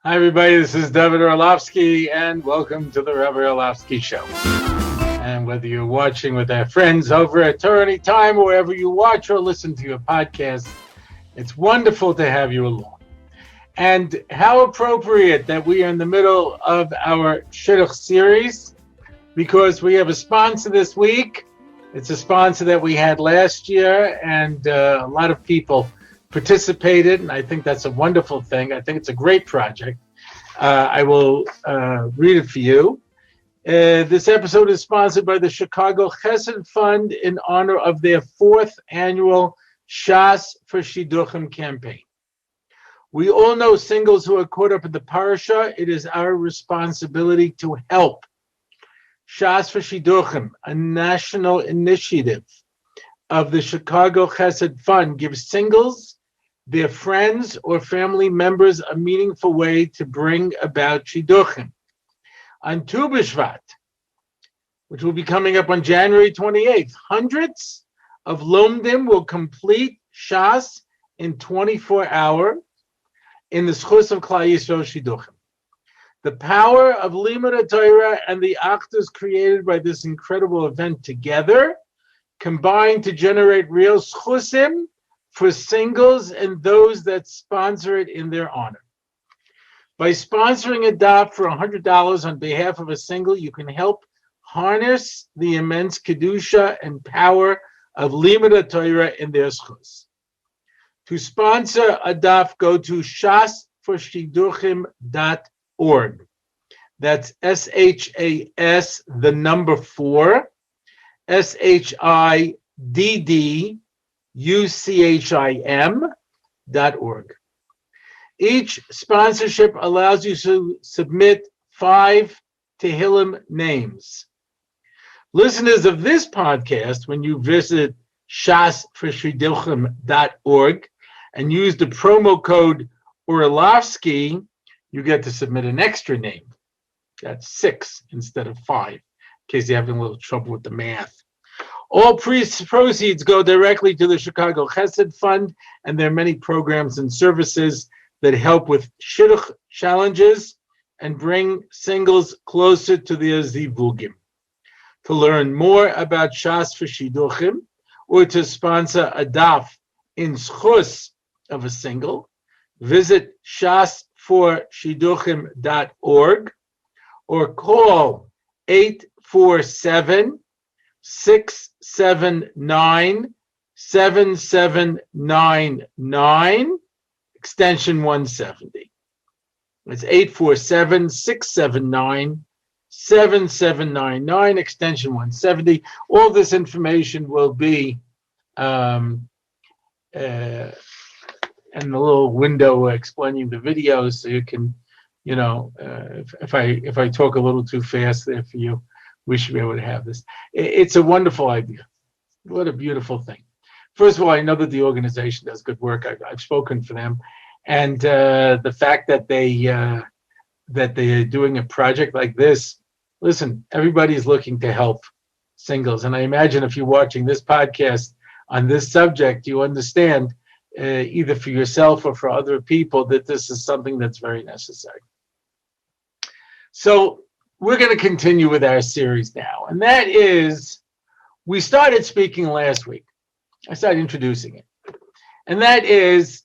Hi, everybody. This is David Orlofsky, and welcome to the Rabbi Orlofsky Show. And whether you're watching with our friends over at Torah Anytime or wherever you watch or listen to your podcast, it's wonderful to have you along. And how appropriate that we are in the middle of our Shidduch Series, because we have a sponsor this week. It's a sponsor that we had last year, and a lot of people participated, and I think that's a wonderful thing. I think it's a great project. I will read it for you. This episode is sponsored by the Chicago Chesed Fund in honor of their 4th annual Shas for Shidduchim campaign. We all know singles who are caught up in the parasha. It is our responsibility to help. Shas for Shidduchim, a national initiative of the Chicago Chesed Fund, gives singles, their friends or family members a meaningful way to bring about Shidduchim. On Tu B'Shvat, which will be coming up on January 28th, hundreds of Lomdim will complete Shas in 24 hours in the Schus of Klal Yisrael Shidduchim. The power of Limud Torah and the actors created by this incredible event together combine to generate real Schusim for singles and those that sponsor it in their honor. By sponsoring a daf for $100 on behalf of a single, you can help harness the immense kedusha and power of Limud Torah in their schus. To sponsor a daf, go to shasforshidduchim.org. That's SHAS, the number 4, SHIDDUCHIM.org. Each sponsorship allows you to submit 5 Tehillim names. Listeners of this podcast, when you visit shasforshidduchim.org and use the promo code Orlofsky, you get to submit an extra name. That's 6 instead of 5, in case you're having a little trouble with the math. All proceeds go directly to the Chicago Chesed Fund, and there are many programs and services that help with Shidduch challenges and bring singles closer to their zivugim. To learn more about Shas for Shidduchim or to sponsor a daf in schus of a single, visit shasforshidduchim.org or call 847-679-7799, extension 170. It's 847-679-7799, extension 170. All this information will be in the little window explaining the videos, so you can, if I talk a little too fast there for you, we should be able to have this. It's a wonderful idea. What a beautiful thing. First of all, I know that the organization does good work. I've spoken for them, and the fact that they're doing a project like this. Listen, everybody's looking to help singles, and I imagine if you're watching this podcast on this subject, you understand either for yourself or for other people that this is something that's very necessary. So we're going to continue with our series now, and that is, we started speaking last week. I started introducing it, and that is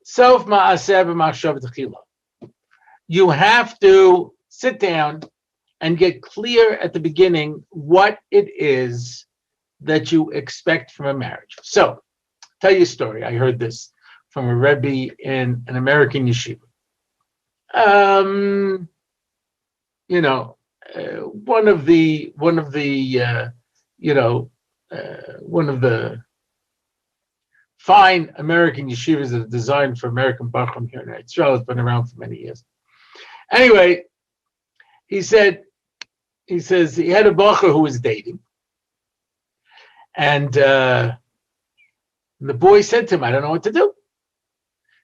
Sof Ma'aseh B'Machshava Tchila. You have to sit down and get clear at the beginning what it is that you expect from a marriage. So, tell you a story. I heard this from a Rebbe in an American yeshiva. One of the fine American yeshivas that are designed for American Bachram here in Israel. It's been around for many years. Anyway, he says he had a bacher who was dating, and the boy said to him, "I don't know what to do."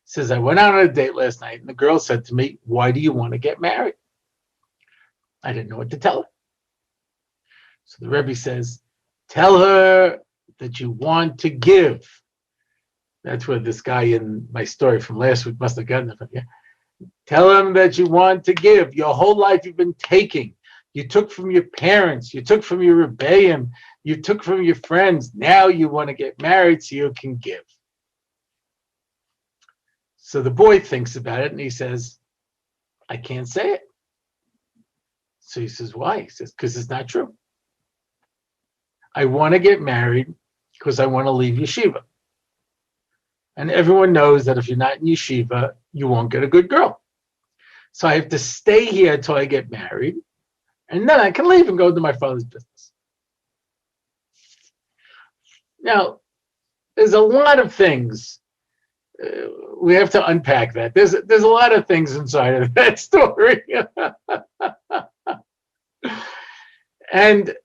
He says, "I went out on a date last night, and the girl said to me, 'Why do you want to get married?' I didn't know what to tell her." So the Rebbe says, "Tell her that you want to give." That's where this guy in my story from last week must have gotten it from. Yeah. Tell him that you want to give. Your whole life you've been taking. You took from your parents. You took from your rebbeim. You took from your friends. Now you want to get married so you can give. So the boy thinks about it and he says, I can't say it. So he says, why? He says, because it's not true. I want to get married because I want to leave yeshiva. And everyone knows that if you're not in yeshiva, you won't get a good girl. So I have to stay here until I get married, and then I can leave and go to my father's business. Now, there's a lot of things. We have to unpack that. There's a lot of things inside of that story. And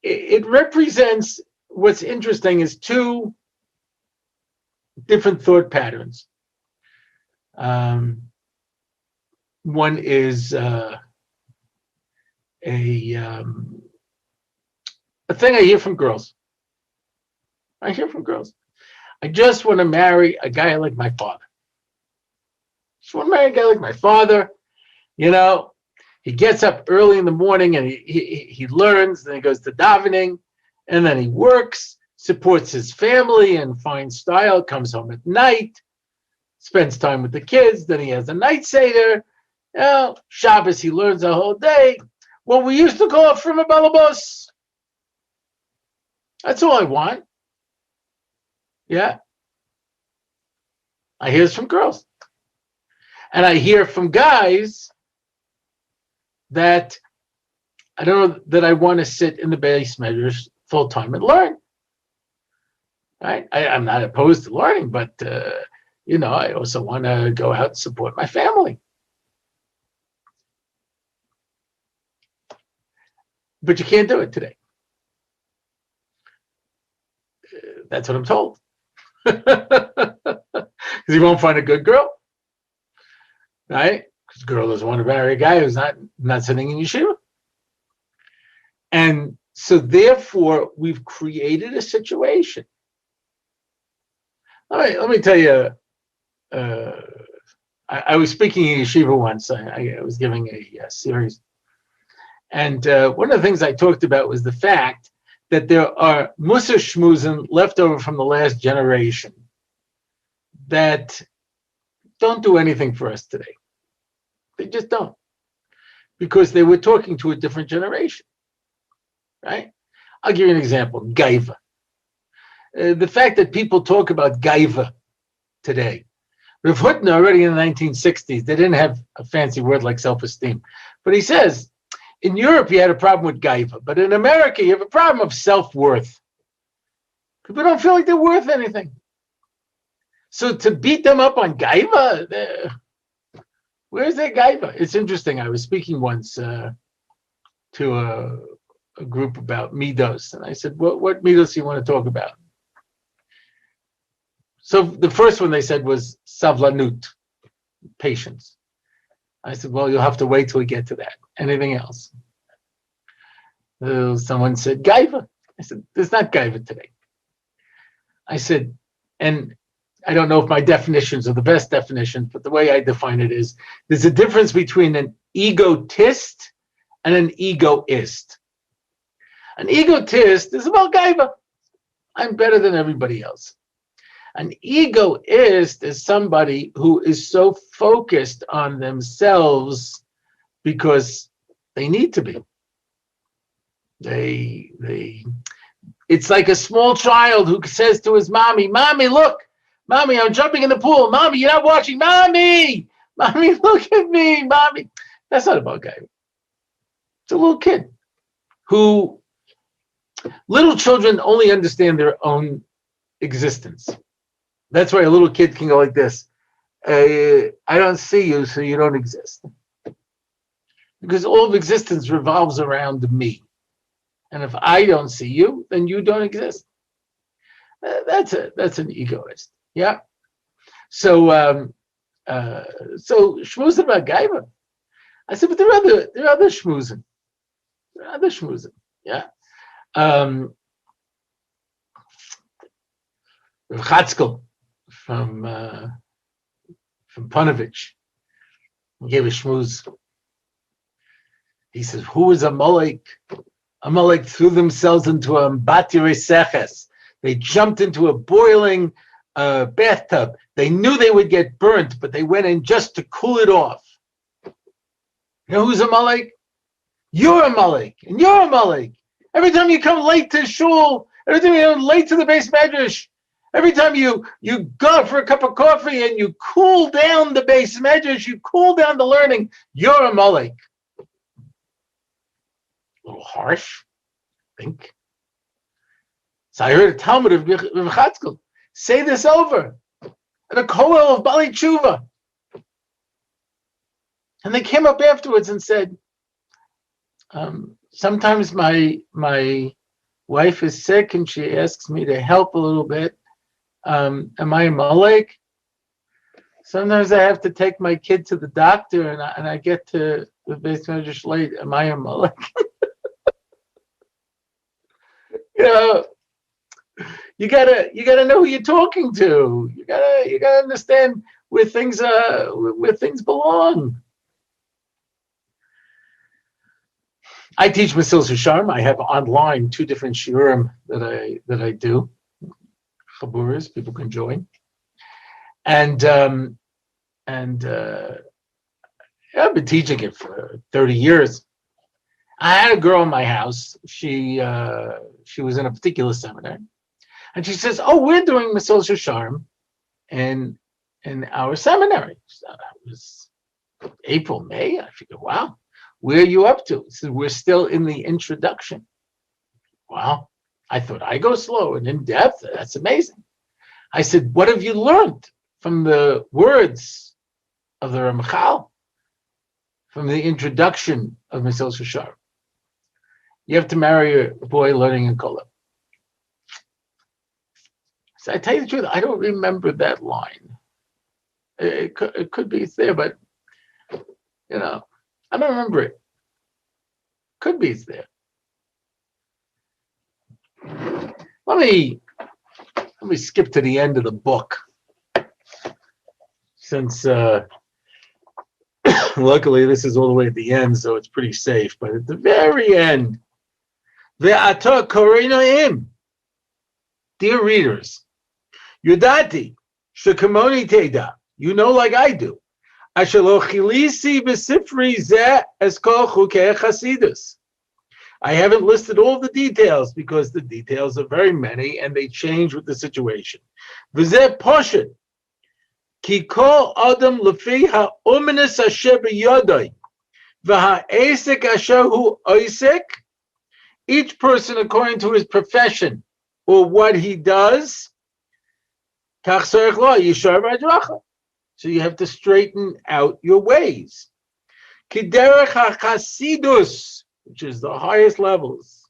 it represents, what's interesting is two different thought patterns. One is a thing I hear from girls. I just want to marry a guy like my father. Just want to marry a guy like my father. You know, he gets up early in the morning and he learns, then he goes to davening, and then he works, supports his family in fine style, comes home at night, spends time with the kids, then he has a night seder. You know, Shabbos, he learns the whole day. What we used to call from a balabos. That's all I want. Yeah. I hear this from girls. And I hear from guys that I don't know that I want to sit in the base measures full time and learn. Right? I'm not opposed to learning, but I also want to go out and support my family. But you can't do it today. That's what I'm told. Because you won't find a good girl, right? Because the girl doesn't want to marry a guy who's not sitting in yeshiva. And so therefore, we've created a situation. Let me tell you, I was speaking in yeshiva once. I was giving a series. And one of the things I talked about was the fact that there are mussar shmuzim left over from the last generation that don't do anything for us today. They just don't. Because they were talking to a different generation, right? I'll give you an example, gaiva. The fact that people talk about gaiva today. Rav Hutner, already in the 1960s, they didn't have a fancy word like self-esteem. But he says, in Europe, you had a problem with gaiva, but in America, you have a problem of self-worth. People don't feel like they're worth anything. So to beat them up on gaiva, where's their gaiva? It's interesting. I was speaking once to a group about midos, and I said, what midos do you want to talk about? So the first one they said was savlanut, patience. I said, well, you'll have to wait till we get to that. Anything else? Someone said, gaiva. I said, there's not gaiva today. I said, and I don't know if my definitions are the best definitions, but the way I define it is, there's a difference between an egotist and an egoist. An egotist is about gaiva. I'm better than everybody else. An egoist is somebody who is so focused on themselves because they need to be. It's like a small child who says to his mommy, "Mommy, look, mommy, I'm jumping in the pool. Mommy, you're not watching. Mommy, look at me, mommy." That's not about gaiva. It's a little kid who, little children only understand their own existence. That's why a little kid can go like this. I don't see you, so you don't exist. Because all of existence revolves around me. And if I don't see you, then you don't exist. That's an egoist. Yeah. So shmuzim about gaiva. I said, but there are other shmuzim. There are other shmuzim. Yeah. Rav Chatzkel from Panovich, He gave a shmooze. He says, who is Amalek? Amalek threw themselves into a mbatire seches. They jumped into a boiling bathtub. They knew they would get burnt, but they went in just to cool it off. You know who's Amalek? You're Amalek, and you're Amalek. Every time you come late to shul, every time you come late to the base medrash, every time you go out for a cup of coffee and you cool down the base medrash, you cool down the learning, you're Amalek. A little harsh, I think. So I heard a Talmud of Chatzkel say this over at a kollel of Bali Tshuva. And they came up afterwards and said, sometimes my wife is sick and she asks me to help a little bit. Am I a Amalek? Sometimes I have to take my kid to the doctor and I get to the base medrash late. Am I a Amalek? You gotta know who you're talking to. You gotta understand where things belong. I teach Mesilas Yesharim. I have online 2 different shiurim that I do. Chaburas, people can join. And I've been teaching it for 30 years. I had a girl in my house. She was in a particular seminar, and she says, "Oh, we're doing Mesilas Yesharim in our seminary." So it was April, May. I figured, wow, where are you up to? She said, we're still in the introduction. Wow, I thought I go slow and in depth. That's amazing. I said, what have you learned from the words of the Ramchal, from the introduction of Mesilas Yesharim? You have to marry a boy learning in kollel. So I tell you the truth, I don't remember that line. It could be it's there, but I don't remember it. Could be it's there. Let me skip to the end of the book, since luckily this is all the way at the end, so it's pretty safe. But at the very end, Ve'ata koreinaim, dear readers, Yudati shekamoni teda, you know like I do, ashelo chilisi b'sifri zeh es kol chukei chasidus. I haven't listed all the details because the details are very many and they change with the situation. V'zeh poshet, ki kol adam lefi ha'umenes asher b'yodai, v'ha'esek asher hu oisek, each person according to his profession or what he does, so you have to straighten out your ways. Kiderech HaChasidus, which is the highest levels.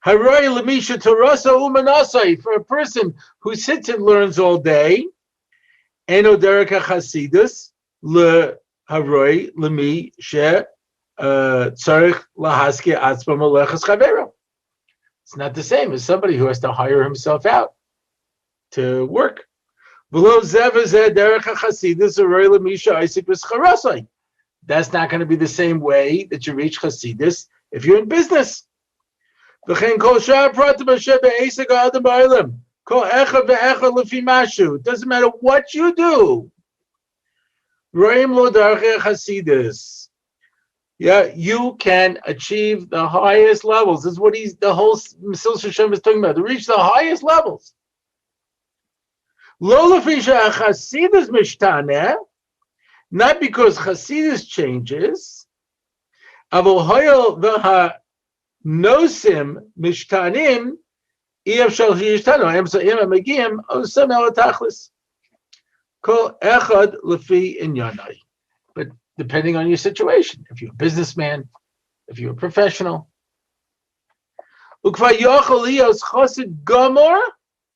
Haroy lemisha terasa umanasai, for a person who sits and learns all day. Eno derech HaChasidus le haroy lemi she tzarich lahaski atzma malechas chavero. It's not the same as somebody who has to hire himself out to work. That's not going to be the same way that you reach Chasidus if you're in business. It doesn't matter what you do. Yeah, you can achieve the highest levels. This is what the whole Mesilas Yesharim is talking about. To reach the highest levels. Not because Chasidus changes, but depending on your situation, if you're a businessman, if you're a professional,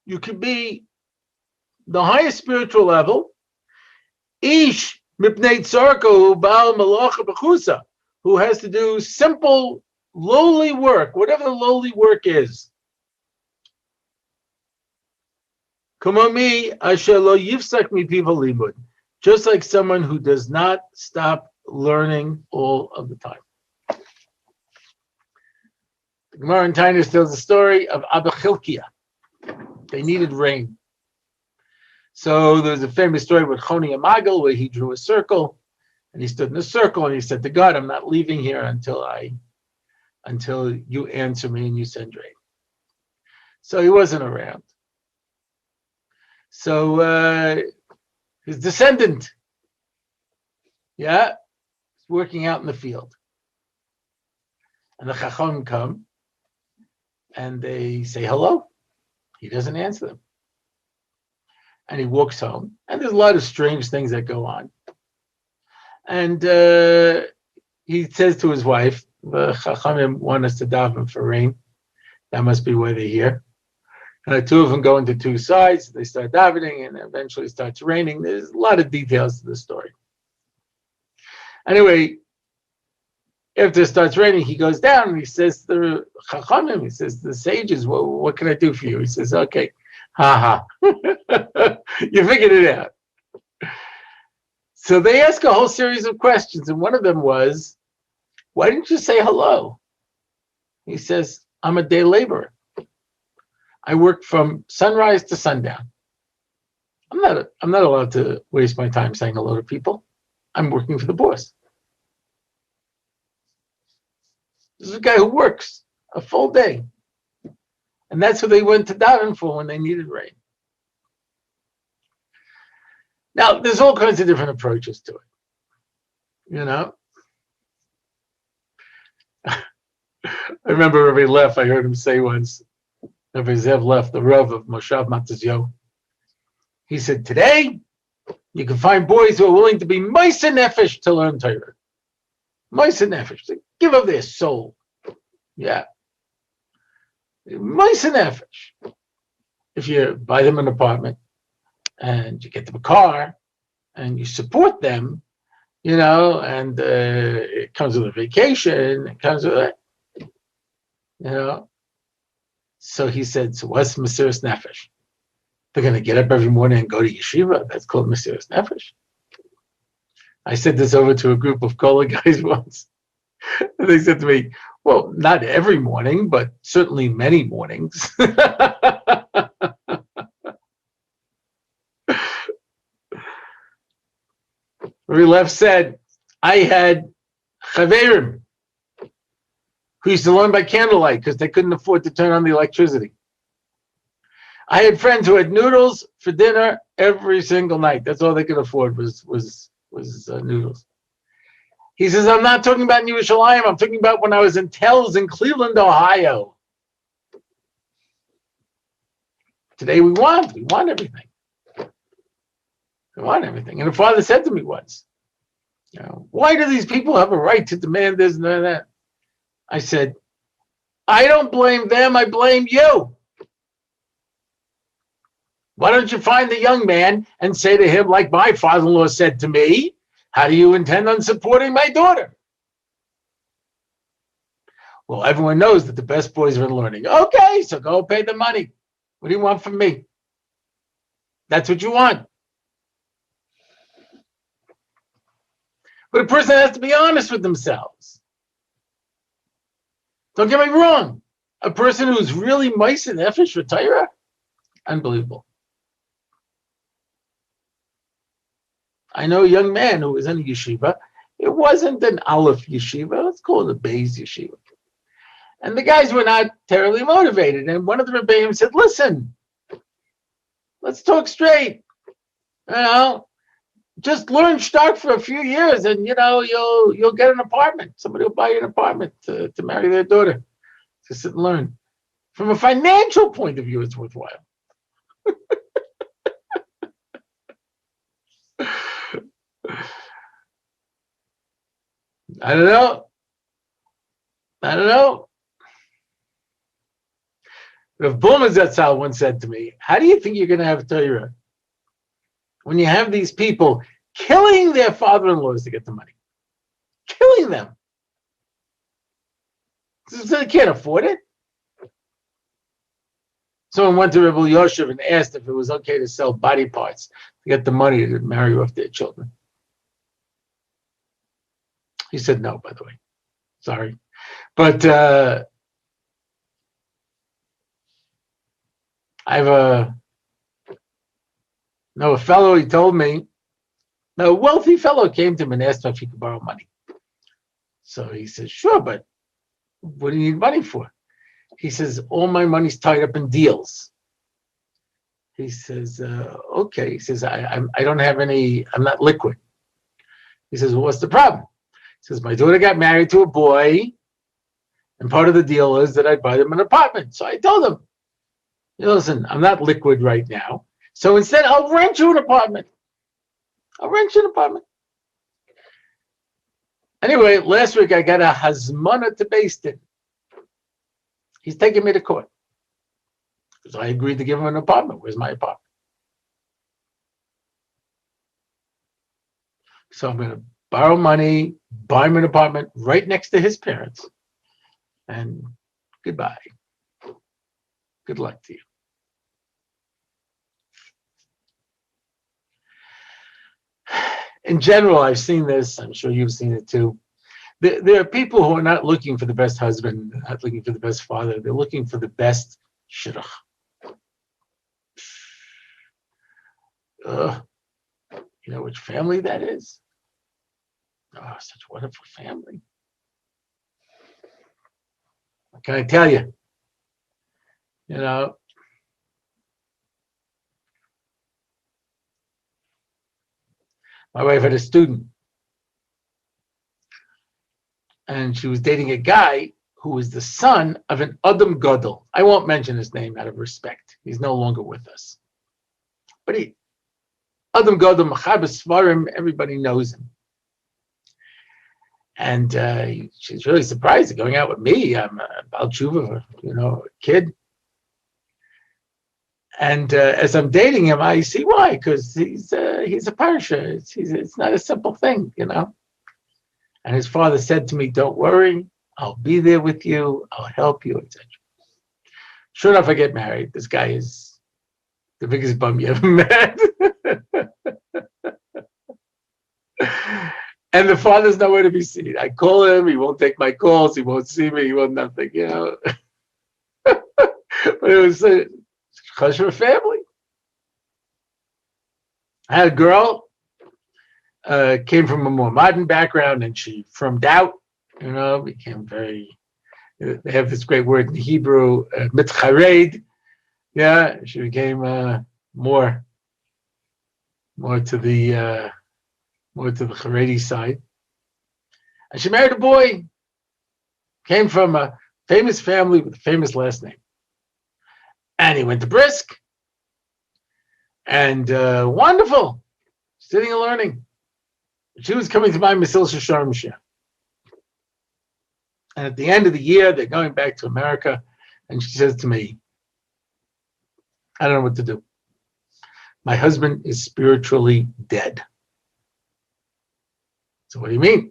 you could be the highest spiritual level, Ish mipnei tzarko ba'al malacha b'chusa, who has to do simple, lowly work, whatever the lowly work is. Kumami asher lo yifsak mipiv halimud, just like someone who does not stop learning all of the time. The Gemara in Tainus tells the story of Abba Chilkiah. They needed rain. So there's a famous story with Choni Amagal where he drew a circle and he stood in a circle and he said to God, I'm not leaving here until you answer me and you send rain. So he wasn't around. So his descendant, is working out in the field. And the Chacham come and they say hello. He doesn't answer them. And he walks home. And there's a lot of strange things that go on. And he says to his wife, the Chachamim want us to daven for rain. That must be why they're here. And the two of them go into two sides. They start davening, and eventually it starts raining. There's a lot of details to the story. Anyway, after it starts raining, he goes down and he says to the Chachamim, he says to the sages, what can I do for you? He says, okay, you figured it out. So they ask a whole series of questions, and one of them was, why didn't you say hello? He says, I'm a day laborer. I work from sunrise to sundown. I'm not allowed to waste my time saying hello to people. I'm working for the boss. This is a guy who works a full day. And that's who they went to daven for when they needed rain. Now, there's all kinds of different approaches to it. I remember Rabbi Leff, I heard him say once, Rabbi Zev Leff, the Rav of Moshav Matazyo, he said, today, you can find boys who are willing to be mussar nefesh to learn Torah. Mussar nefesh, to give of their soul. Yeah. Mussar nefesh. If you buy them an apartment and you get them a car and you support them, and it comes with a vacation, it comes with So he said, so what's Mesiras Nefesh? They're going to get up every morning and go to yeshiva. That's called Mesiras Nefesh. I said this over to a group of Kola guys once. And they said to me, well, not every morning, but certainly many mornings. Rabbi Leff said, I had chaverim who used to learn by candlelight because they couldn't afford to turn on the electricity. I had friends who had noodles for dinner every single night. That's all they could afford was noodles. He says, I'm not talking about in Yerushalayim. I'm talking about when I was in Tells in Cleveland, Ohio. Today we want everything. We want everything. And the father said to me once, why do these people have a right to demand this and that? I said, I don't blame them, I blame you. Why don't you find the young man and say to him, like my father-in-law said to me, how do you intend on supporting my daughter? Well, everyone knows that the best boys are in learning. Okay, so go pay the money. What do you want from me? That's what you want. But a person has to be honest with themselves. Don't get me wrong. A person who's really mussar nefesh for Torah, unbelievable. I know a young man who was in a yeshiva. It wasn't an Aleph yeshiva. Let's call it a Beis yeshiva. And the guys were not terribly motivated. And one of the rebbeim said, listen, let's talk straight. Just learn Shidduch for a few years and, you'll get an apartment. Somebody will buy you an apartment to marry their daughter. To sit and learn. From a financial point of view, it's worthwhile. I don't know. Rav Bulman Zatzal once said to me, how do you think you're going to have Torah when you have these people killing their father-in-laws to get the money? Killing them. So they can't afford it. Someone went to Rabbi Yoshev and asked if it was okay to sell body parts to get the money to marry off their children. He said no, by the way. Sorry. But I have a fellow, he told me, a wealthy fellow came to him and asked if he could borrow money. So he says, sure, but what do you need money for? He says, all my money's tied up in deals. He says, okay. He says, I don't have any, I'm not liquid. He says, well, what's the problem? He says, my daughter got married to a boy, and part of the deal is that I'd buy them an apartment. So I told him, listen, I'm not liquid right now. So instead, I'll rent you an apartment. Anyway, last week I got a hazmana to Beis Din. He's taking me to court. Because I agreed to give him an apartment. Where's my apartment? So I'm going to borrow money, buy him an apartment right next to his parents. And goodbye. Good luck to you. In general, I've seen this. I'm sure you've seen it too. There are people who are not looking for the best husband, not looking for the best father. They're looking for the best shidduch. You know which family that is? Oh, such a wonderful family. What can I tell you? You know, my wife had a student, and she was dating a guy who was the son of an Adam Gadol. I won't mention his name out of respect. He's no longer with us. But Adam Gadol, Machabes Svarim, everybody knows him. And she's really surprised at going out with me. I'm a Baal Tshuva, a kid. And as I'm dating him, I see why, because he's a parsha. It's not a simple thing, And his father said to me, don't worry, I'll be there with you, I'll help you, etc. Sure enough, I get married. This guy is the biggest bum you ever met. And the father's nowhere to be seen. I call him, he won't take my calls, he won't see me, he won't nothing, But it was a family. I had a girl, came from a more modern background, and she firmed out, became very, they have this great word in Hebrew, mitchared. Yeah, she became more to the Haredi side. And she married a boy, came from a famous family with a famous last name. And he went to Brisk. And wonderful, sitting and learning. She was coming to my Mesil Sharm Shah. And at the end of the year, they're going back to America. And she says to me, I don't know what to do. My husband is spiritually dead. So what do you mean?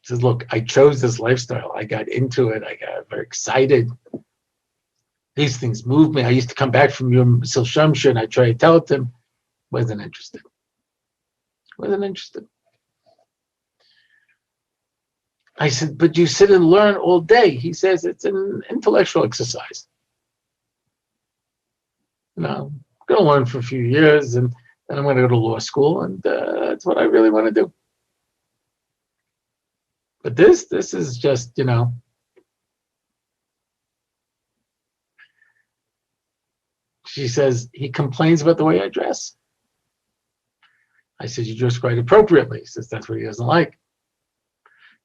He says, look, I chose this lifestyle. I got into it. I got very excited. These things moved me. I used to come back from your Mesil Sharm Shah and I tried to tell it to him. Wasn't interested. I said, but you sit and learn all day. He says, it's an intellectual exercise. I'm going to learn for a few years and then I'm going to go to law school, and that's what I really want to do. But this is just, She says, he complains about the way I dress. I said, you dress quite appropriately. He says, that's what he doesn't like.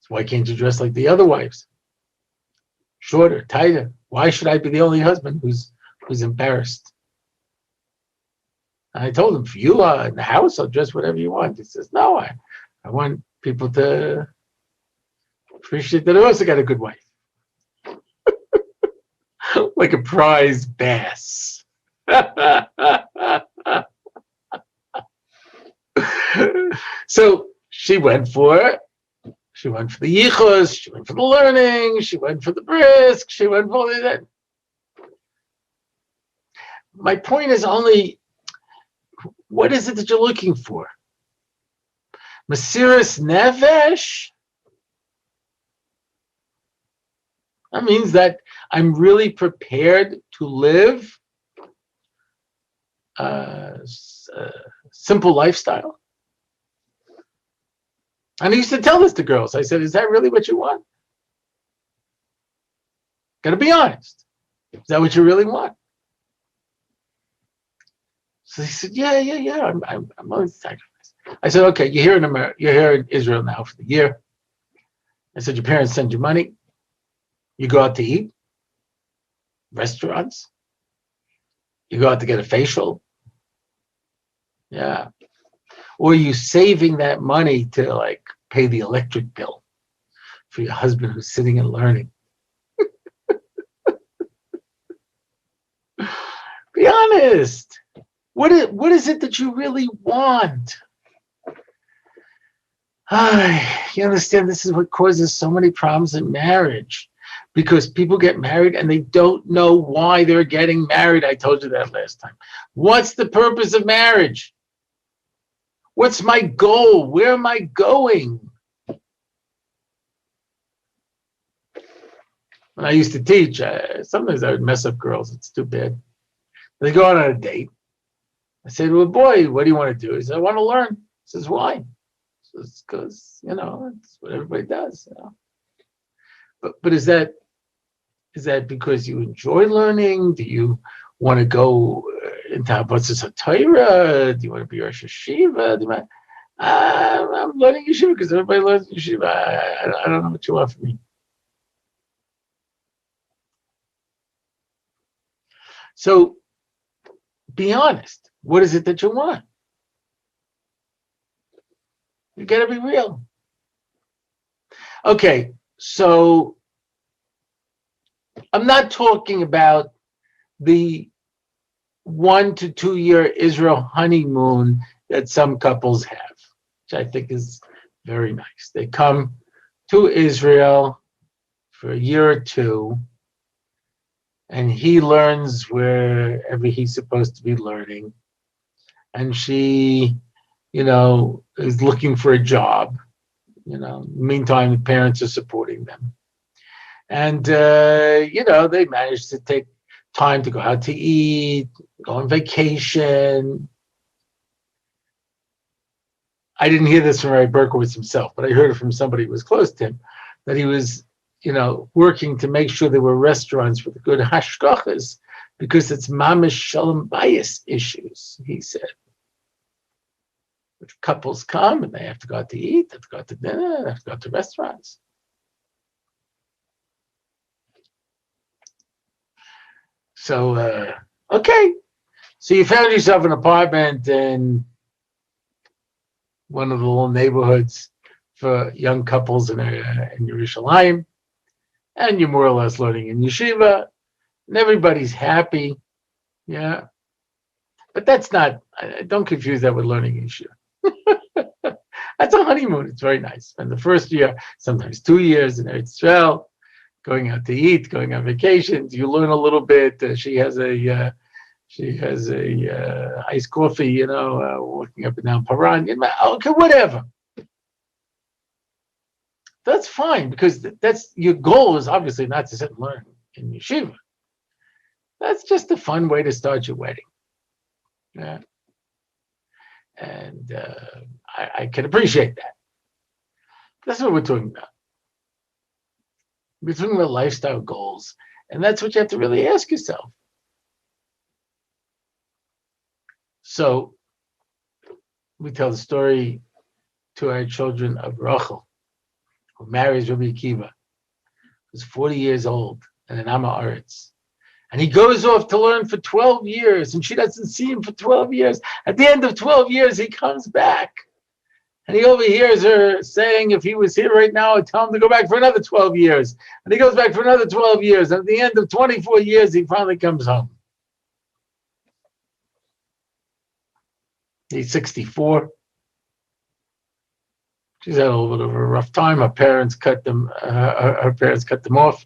So why can't you dress like the other wives? Shorter, tighter. Why should I be the only husband who's embarrassed? And I told him, for you in the house, I'll dress whatever you want. He says, no, I want people to appreciate that I also got a good wife. Like a prize bass. So she went for it. She went for the yichus, she went for the learning, she went for the brisk, she went for all of that. my point is only, what is it that you're looking for? Mesiras nefesh? That means that I'm really prepared to live a simple lifestyle. And I used to tell this to girls. I said, is that really what you want? Gotta be honest. Is that what you really want? So he said, yeah. I'm willing to sacrifice. I said, okay, you're here in America, you're here in Israel now for the year. I said, your parents send you money. You go out to eat, restaurants. You go out to get a facial. Yeah. Or are you saving that money to like pay the electric bill for your husband who's sitting and learning? Be honest. What is it that you really want? You understand, this is what causes so many problems in marriage, because people get married and they don't know why they're getting married. I told you that last time. What's the purpose of marriage? What's my goal? Where am I going? When I used to teach, sometimes I would mess up girls. It's too bad. They go out on a date. I said, well, boy, what do you want to do? He said, I want to learn. He says, why? It's because, it's what everybody does. But is that because you enjoy learning? Do you want to go into Habatzis HaTorah? Do you want to be Rosh Yeshiva? I'm learning Yeshiva because everybody learns Yeshiva. I don't know what you want from me. So be honest. What is it that you want? You got to be real. Okay, so I'm not talking about the 1 to 2 year Israel honeymoon that some couples have, which I think is very nice. They come to Israel for a year or two, and he learns wherever he's supposed to be learning, and she, is looking for a job. Meantime, the parents are supporting them. And, they manage to take time to go out to eat, go on vacation. I didn't hear this from Rabbi Berkowitz himself, but I heard it from somebody who was close to him, that he was, working to make sure there were restaurants with good hashgachas, because it's mamish shalom bayis issues, he said. If couples come and they have to go out to eat, they have to go out to dinner, they have to go out to restaurants. So, okay. So you found yourself an apartment in one of the little neighborhoods for young couples in Yerushalayim, and you're more or less learning in yeshiva, and everybody's happy. Yeah. But that's not, don't confuse that with learning in yeshiva. That's a honeymoon. It's very nice. And the first year, sometimes 2 years in Eretz Israel, going out to eat, going on vacations. You learn a little bit. She has a iced coffee, walking up and down Paran. Okay, whatever. That's fine, because that's your goal is obviously not to sit and learn in yeshiva. That's just a fun way to start your wedding. Yeah. And I can appreciate that. That's what we're talking about. We're talking about lifestyle goals, and that's what you have to really ask yourself. So we tell the story to our children of Rachel, who marries Rabbi Akiva, who's 40 years old and an Amma Aretz. And he goes off to learn for 12 years, and she doesn't see him for 12 years. At the end of 12 years, he comes back. And he overhears her saying, if he was here right now, I'd tell him to go back for another 12 years. And he goes back for another 12 years. And at the end of 24 years, he finally comes home. He's 64. She's had a little bit of a rough time. Her parents cut them off.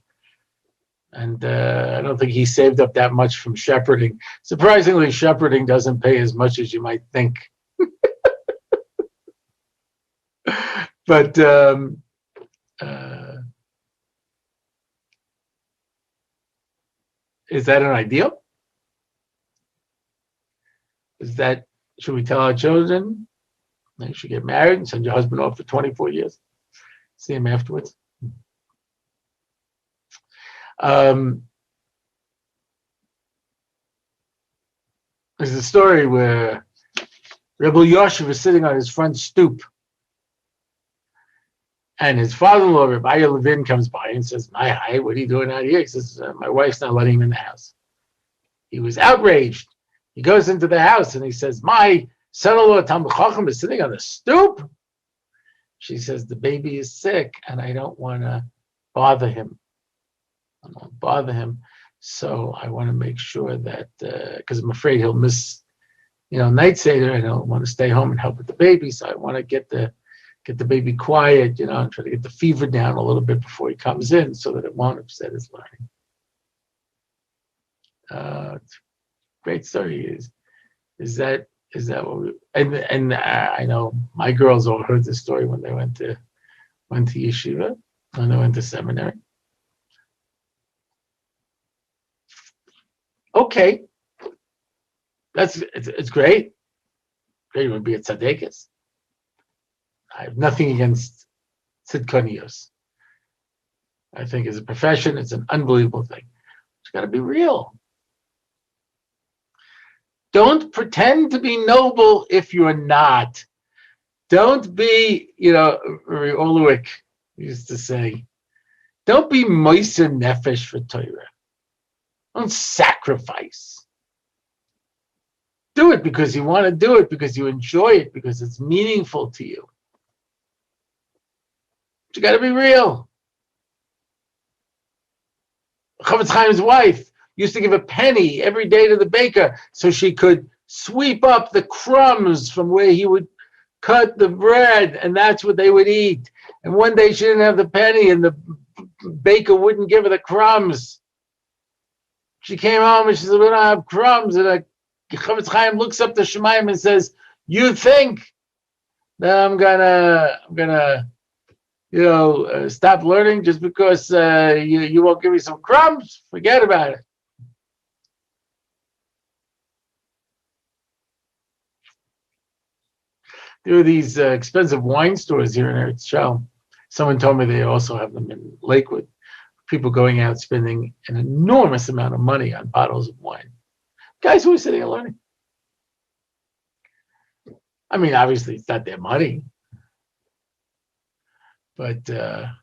And I don't think he saved up that much from shepherding. Surprisingly, shepherding doesn't pay as much as you might think. But is that an ideal? Should we tell our children they should get married and send your husband off for 24 years? See him afterwards. There's a story where Rabbi Orlofsky was sitting on his front stoop, and his father-in-law, Rabbi Levin, comes by and says, "Hi, what are you doing out here?" He says, "My wife's not letting him in the house." He was outraged. He goes into the house and he says, "My son-in-law, Talmid Chacham, is sitting on the stoop." She says, "The baby is sick and I don't want to bother him. So I want to make sure that, because I'm afraid he'll miss, night Seder, and he'll want to stay home and help with the baby. So I want to get the baby quiet, and try to get the fever down a little bit before he comes in so that it won't upset his learning." Great story. Is that what we, and I know my girls all heard the story when they went to yeshiva, when they went to seminary. Okay, it's great. Great, you would be a tzaddikus. I have nothing against tzidkonios. I think as a profession, it's an unbelievable thing. It's got to be real. Don't pretend to be noble if you're not. Don't be, R Orlofsky used to say, don't be moiser nefesh for Torah. Don't sacrifice. Do it because you want to do it, because you enjoy it, because it's meaningful to you. But you got to be real. Chofetz Chaim's wife used to give a penny every day to the baker so she could sweep up the crumbs from where he would cut the bread, and that's what they would eat. And one day she didn't have the penny and the baker wouldn't give her the crumbs. She came home and she said, "We don't have crumbs." And Chofetz Chaim looks up to Shemayim and says, "You think that I'm gonna stop learning just because you won't give me some crumbs? Forget about it." There are these expensive wine stores here in Eretz Yisrael. Someone told me they also have them in Lakewood. People going out spending an enormous amount of money on bottles of wine. Guys who are sitting and learning. I mean, obviously it's not their money, but got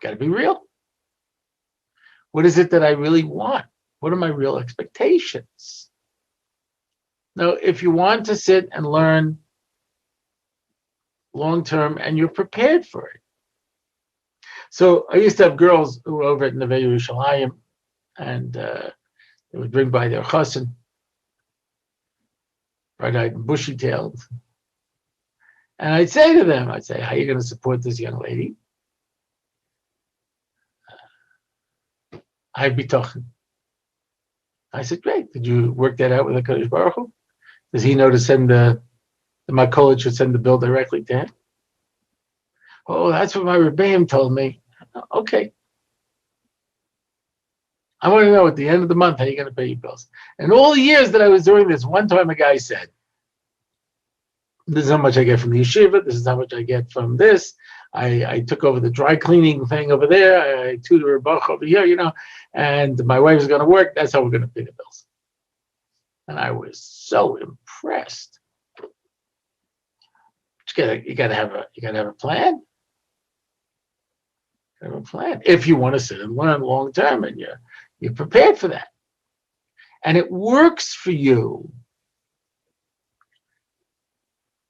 to be real. What is it that I really want? What are my real expectations? Now, if you want to sit and learn long-term and you're prepared for it. So I used to have girls who were over at Neve Yerushalayim, and they would bring by their chassan, bright-eyed and bushy-tailed. And I'd say to them, how are you going to support this young lady? I'd be talking. I said, great. Did you work that out with the Kadosh Baruch Hu? Does he know to send my college should send the bill directly to him? Oh, that's what my Rebbeim told me. Okay. I want to know at the end of the month how you're going to pay your bills. And all the years that I was doing this, one time a guy said, "This is how much I get from the yeshiva. This is how much I get from this. I took over the dry cleaning thing over there. I tutor a bach over here, and my wife is going to work. That's how we're going to pay the bills." And I was so impressed. You got to have a plan. Have a plan if you want to sit and learn long term, and you're prepared for that, and it works for you.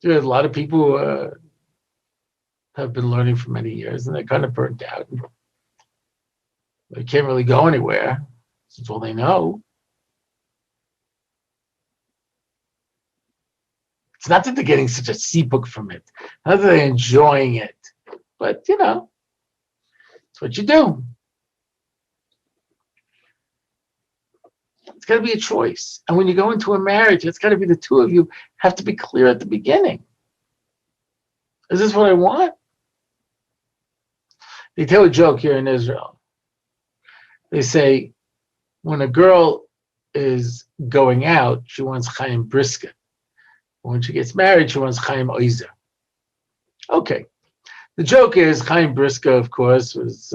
There's a lot of people who have been learning for many years, and they're kind of burnt out. They can't really go anywhere. That's all they know. It's not that they're getting such a seat book from it. Not that they're enjoying it. But, That's what you do. It's got to be a choice. And when you go into a marriage, it's got to be the two of you have to be clear at the beginning. Is this what I want? They tell a joke here in Israel. They say, when a girl is going out, she wants Chaim Briska. When she gets married, she wants Chaim Oizer. Okay. The joke is Chaim Briska, of course, was,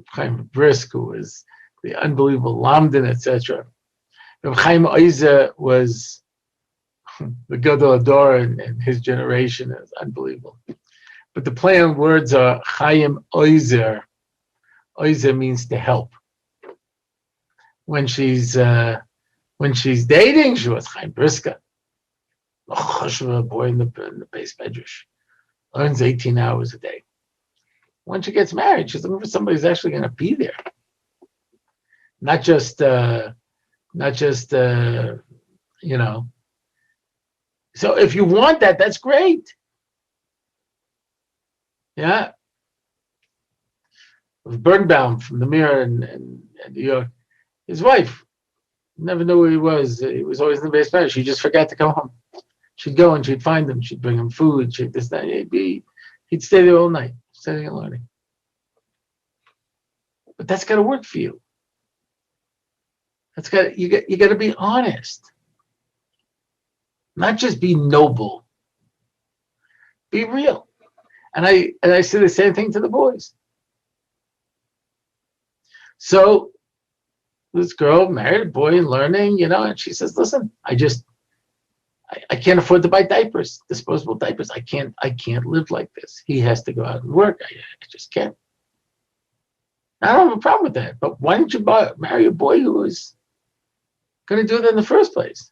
Chaim Brisk, who was the unbelievable Lamdan, etc. Chaim Oizer was the Gadol Ador in his generation. Is unbelievable. But the play on words are Chaim Oizer. Oizer means to help. When she's dating, she was Chaim Briska. A boy in the base medrash. Learns 18 hours a day. When she gets married, she's looking for somebody who's actually going to be there. Not just So if you want that, that's great. Yeah. With Birnbaum from the Mirror in New York, his wife never knew where he was. He was always in the basement. She just forgot to come home. She'd go and she'd find him. She'd bring him food. She'd this, that. He'd stay there all night, studying and learning. But that's got to work for you. You got to be honest. Not just be noble. Be real. And I say the same thing to the boys. So this girl married a boy and learning, and she says, listen, I can't afford to buy diapers, disposable diapers. I can't live like this. He has to go out and work. I just can't. I don't have a problem with that. But why didn't you marry a boy who was going to do that in the first place?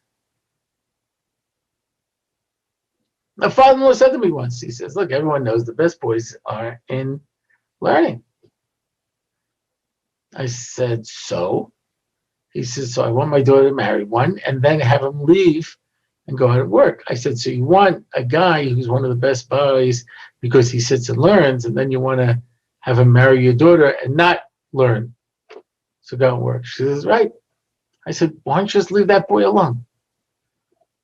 My father-in-law said to me once, he says, look, everyone knows the best boys are in learning. I said, so? He says, so I want my daughter to marry one and then have him leave and go out and work. I said, so you want a guy who's one of the best boys because he sits and learns, and then you want to have him marry your daughter and not learn. So go and work. She says, right. I said, why don't you just leave that boy alone?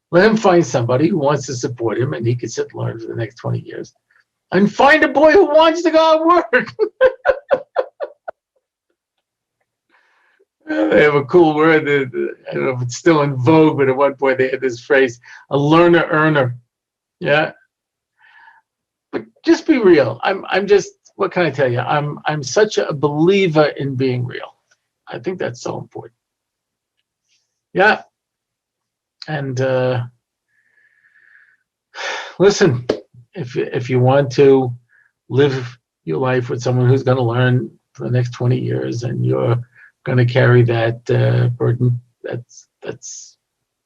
Let him find somebody who wants to support him and he can sit and learn for the next 20 years. And find a boy who wants to go out and work. They have a cool word. I don't know if it's still in vogue, but at one point they had this phrase, a learner earner. Yeah. But just be real. I'm just, what can I tell you? I'm such a believer in being real. I think that's so important. Yeah. And listen, if you want to live your life with someone who's going to learn for the next 20 years and you're going to carry that burden, that's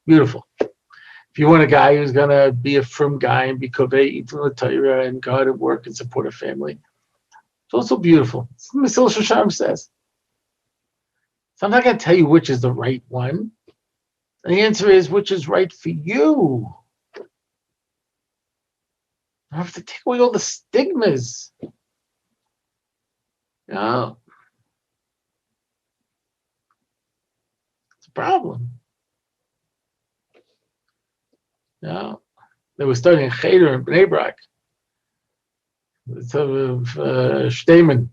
beautiful. If you want a guy who's going to be a frum guy and be kovei, eat from the Torah and go out and work and support a family, it's also beautiful. Mesilas Yesharim says. So I'm not going to tell you which is the right one. And the answer is, which is right for you? I have to take away all the stigmas. It's a problem. They were studying Cheder in Bnei Brak. Of Shteman.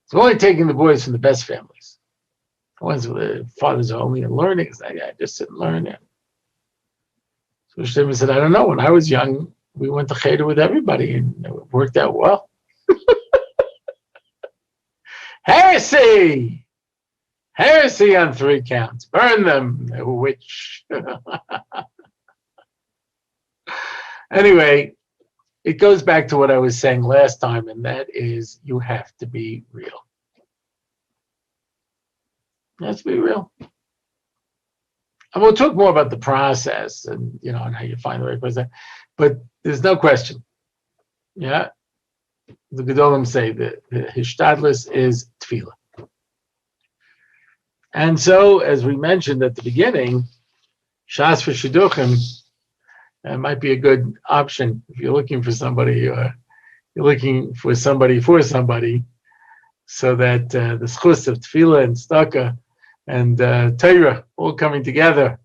It's only taking the boys from the best families. The ones where the fathers are only in learning. It's like, I just sit and learn. So Shteman said, I don't know. When I was young, we went to Cheder with everybody and it worked out well. Heresy! Heresy on 3 counts. Burn them, witch. Anyway, it goes back to what I was saying last time, and that is you have to be real. You have to be real. And we'll talk more about the process and and how you find the right person. But there's no question. Yeah. The Gedolim say that the Hishtadlus is tefillah. And so, as we mentioned at the beginning, Shas for Shidduchim might be a good option if you're looking for somebody you're looking for somebody, so that the schus of tefillah and tzedakah and Torah all coming together,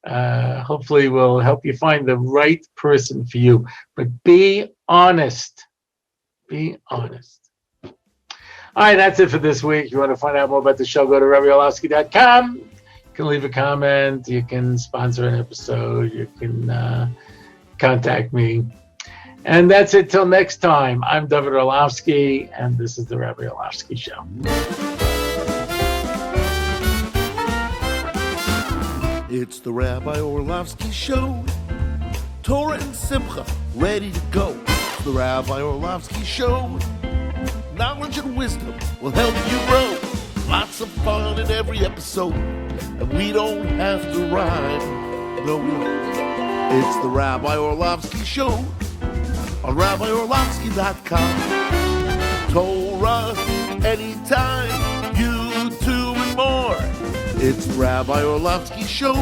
hopefully will help you find the right person for you. But be honest. Be honest. All right, that's it for this week. If you want to find out more about the show, go to RabbiOrlofsky.com. You can leave a comment. You can sponsor an episode. You can contact me. And that's it till next time. I'm Dovid Orlofsky, and this is the Rabbi Orlofsky Show. It's the Rabbi Orlofsky Show. Torah and Simcha, ready to go. It's the Rabbi Orlofsky Show. Knowledge and wisdom will help you grow. Lots of fun in every episode, and we don't have to rhyme. No, we don't. It's the Rabbi Orlofsky Show on RabbiOrlofsky.com. Torah anytime, YouTube and more. It's the Rabbi Orlofsky Show.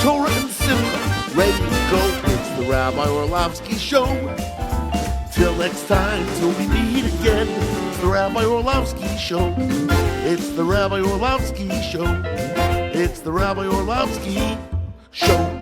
Torah and Simcha, ready to go. It's the Rabbi Orlofsky Show. Till next time, till we meet again, it's the Rabbi Orlofsky Show. It's the Rabbi Orlofsky Show. It's the Rabbi Orlofsky Show.